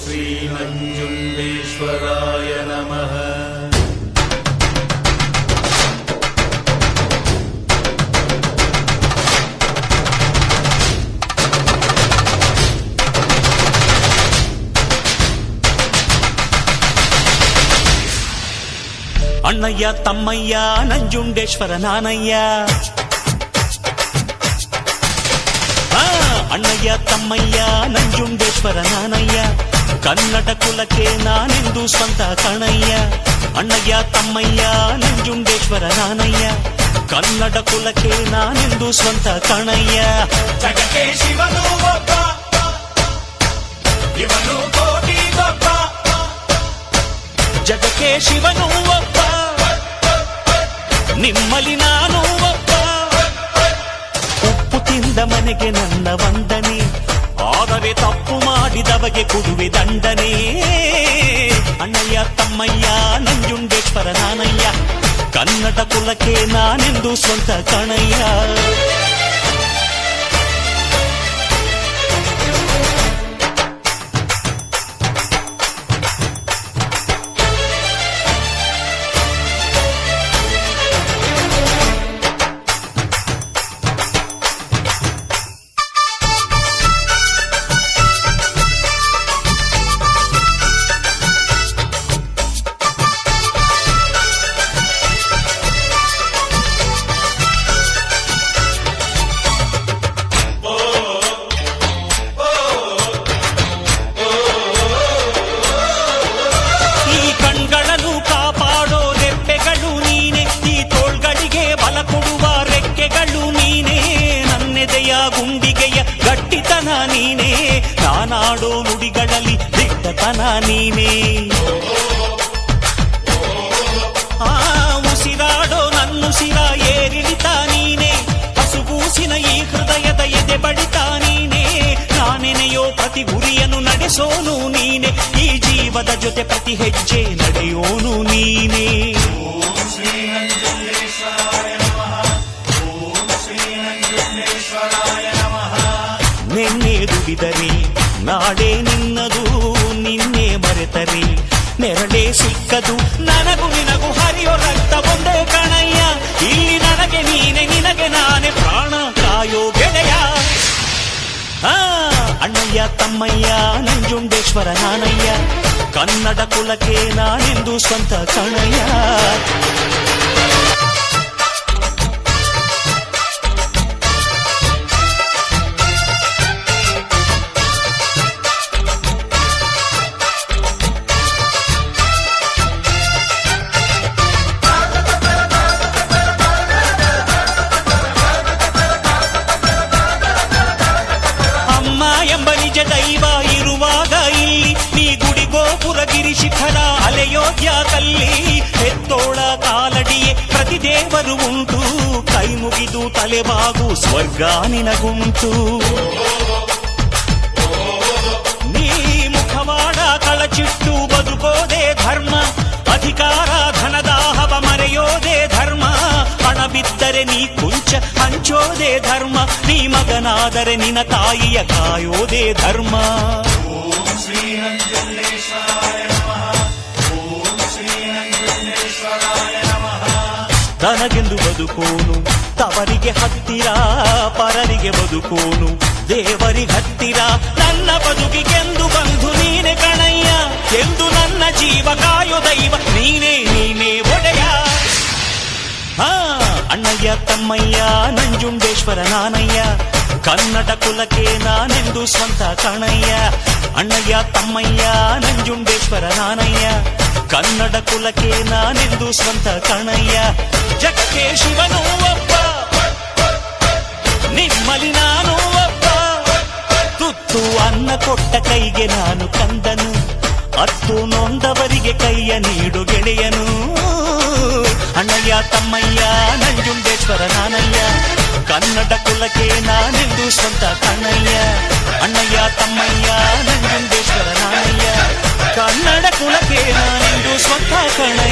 ಶ್ರೀ ನಂಜುಂಡೇಶ್ವರಾಯ ನಮಃ. ಅಣ್ಣಯ್ಯ ತಮ್ಮಯ್ಯ ನಂಜುಂಡೇಶ್ವರ ನಾನಯ್ಯ. ಅಣ್ಣಯ್ಯ ತಮ್ಮಯ್ಯ ನಂಜುಂಡೇಶ್ವರ ನಾನಯ್ಯ, ಕನ್ನಡ ಕುಲಕ್ಕೆ ನಾನೆಂದು ಸ್ವಂತ ಕಣಯ್ಯ. ಅಣ್ಣಯ್ಯ ತಮ್ಮಯ್ಯ ನಂಜುಂಡೇಶ್ವರ ನಾನಯ್ಯ, ಕನ್ನಡ ಕುಲಕ್ಕೆ ನಾನೆಂದು ಸ್ವಂತ ಕಣಯ್ಯ. ಜಗಕ್ಕೆ ಶಿವನು ಒಬ್ಬ, ಇವನು ಕೋಟಿ ಒಬ್ಬ. ಜಗಕ್ಕೆ ಶಿವನು ಒಬ್ಬ, ನಿಮ್ಮಲ್ಲಿ ನಾನು ಒಬ್ಬ. ಉಪ್ಪು ತಿಂದ ಮನೆಗೆ ನನ್ನ ವಂದನೆ, ಆದರೆ ತಪ್ಪು ಮಾಡಿದವಗೆ ಕೊಡುವೆ ದಂಡನೆ. ಅಣ್ಣಯ್ಯ ತಮ್ಮಯ್ಯ ನಂಜುಂಡೇಶ್ವರ ನಾನಯ್ಯ, ಕನ್ನಡ ಕುಲಕ್ಕೆ ನಾನೆಂದು ಸ್ವಂತ ಕಣಯ್ಯ. ಗಟ್ಟಿತನ ನೀನೇ, ನಾನಾಡೋ ನುಡಿಗಳಲ್ಲಿ ದಿಟ್ಟತನ ನೀನೇ. ಉಸಿರಾಡೋ ನನ್ನುಸಿರ ಏರಿಳಿತ ನೀನೇ, ಹಸುಗೂಸಿನ ಈ ಹೃದಯದ ಎದೆ ಬಡಿತ ನೀನೇ. ನಾನೆನೆಯೋ ಪ್ರತಿ ಗುರಿಯನ್ನು ನಡೆಸೋನು ನೀನೆ, ಈ ಜೀವದ ಜೊತೆ ಪ್ರತಿ ಹೆಜ್ಜೆ ನಡೆಯೋನು ನೀನೇ. ನಿನ್ನೆ ದುಡಿದರೆ ನಾಡೇ ನಿನ್ನದು, ನಿನ್ನೆ ಮರೆತರೆ ನೆರಳೇ ಸಿಕ್ಕದು. ನನಗೂ ನಿನಗೂ ಹರಿಯೋ ರಕ್ತ ಒಂದೇ ಕಣಯ್ಯ, ಇಲ್ಲಿ ನನಗೆ ನೀನೆ ನಿನಗೆ ನಾನೇ ಪ್ರಾಣ ಕಾಯೋ ಗೆಳೆಯ. ಅಣ್ಣಯ್ಯ ತಮ್ಮಯ್ಯ ನಂಜುಂಡೇಶ್ವರ ನಾನಯ್ಯ, ಕನ್ನಡ ಕುಲಕ್ಕೆ ನಾನೆಂದು ಸ್ವಂತ ಕಣಯ್ಯ. ದೈವ ಇರುವಾಗ ಇಲ್ಲಿ ನೀ ಗುಡಿ ಗೋಪುರ ಗಿರಿ ಶಿಖರ ಅಲೆಯೋಧ್ಯ ಕಲ್ಲಿ. ಹೆತ್ತೋಳ ಕಾಲಡಿಯೇ ಪ್ರತಿ ದೇವರು ಉಂಟು, ಕೈ ಮುಗಿದು ತಲೆಬಾಗು ಸ್ವರ್ಗ ನಿನಗುಂಟು. ನೀ ಮುಖವಾಡ ಕಳಚಿಟ್ಟು ಬದುಕೋದೇ ಧರ್ಮ, ಅಧಿಕಾರ ಧನದಾಹವ ಮರೆಯೋದೇ ಧರ್ಮ. ಹಣ ಬಿದ್ದರೆ ನೀ ಕುಂಚ ಹಂಚೋದೇ ಧರ್ಮ, ನೀ ಮಗನಾದರೆ ನಿನ್ನ ತಾಯಿಯ ಕಾಯೋದೇ ಧರ್ಮ. ತನಗೆಂದು ಬದುಕೋನು ತವರಿಗೆ ಹತ್ತಿರ, ಪರರಿಗೆ ಬದುಕೋನು ದೇವರಿಗೆ ಹತ್ತಿರ. ನನ್ನ ಬದುಕಿಗೆಂದು ಬಂಧು ನೀನೆ ಕಣಯ್ಯ, ಎಂದು ನನ್ನ ಜೀವ ಕಾಯೋ ದೈವ ನೀನೇ ನೀನೇ ಒಡೆಯ. ಅಣ್ಣಯ್ಯ ತಮ್ಮಯ್ಯ ನಂಜುಂಡೇಶ್ವರ ನಾನಯ್ಯ, ಕನ್ನಡ ಕುಲಕ್ಕೆ ನಾನೆಂದು ಸ್ವಂತ ಕಣಯ್ಯ. ಅಣ್ಣಯ್ಯ ತಮ್ಮಯ್ಯ ನಂಜುಂಡೇಶ್ವರ ನಾನಯ್ಯ, ಕನ್ನಡ ಕುಲಕ್ಕೆ ನಾನೆಂದು ಸ್ವಂತ ಕಣಯ್ಯ. ಜಗಕ್ಕೆ ಶಿವನು ಒಬ್ಬ, ನಿಮ್ಮಲ್ಲಿ ನಾನು ಒಬ್ಬ. ತುತ್ತು ಅನ್ನ ಕೊಟ್ಟ ಕೈಗೆ ನಾನು ಕಂದನು, ಅತ್ತು ನೊಂದವರಿಗೆ ಕೈಯ ನೀಡು ಗೆಳೆಯನು. ಅಣ್ಣಯ್ಯ ತಮ್ಮಯ್ಯ ನಂಜುಂಡೇಶ್ವರ ನಾನಯ್ಯ, ಕನ್ನಡ ಕುಲಕ್ಕೆ ನಾನೆಂದು ಸ್ವಂತ ಕಣಯ್ಯ. ಅಣ್ಣಯ್ಯ ತಮ್ಮಯ್ಯ ನಂಜುಂಡೇಶ್ವರ ನಾನಯ್ಯ, ಕನ್ನಡ ಕುಲಕ್ಕೆ ನಾನೆಂದು ಸ್ವಂತ ಕಣಯ್ಯ.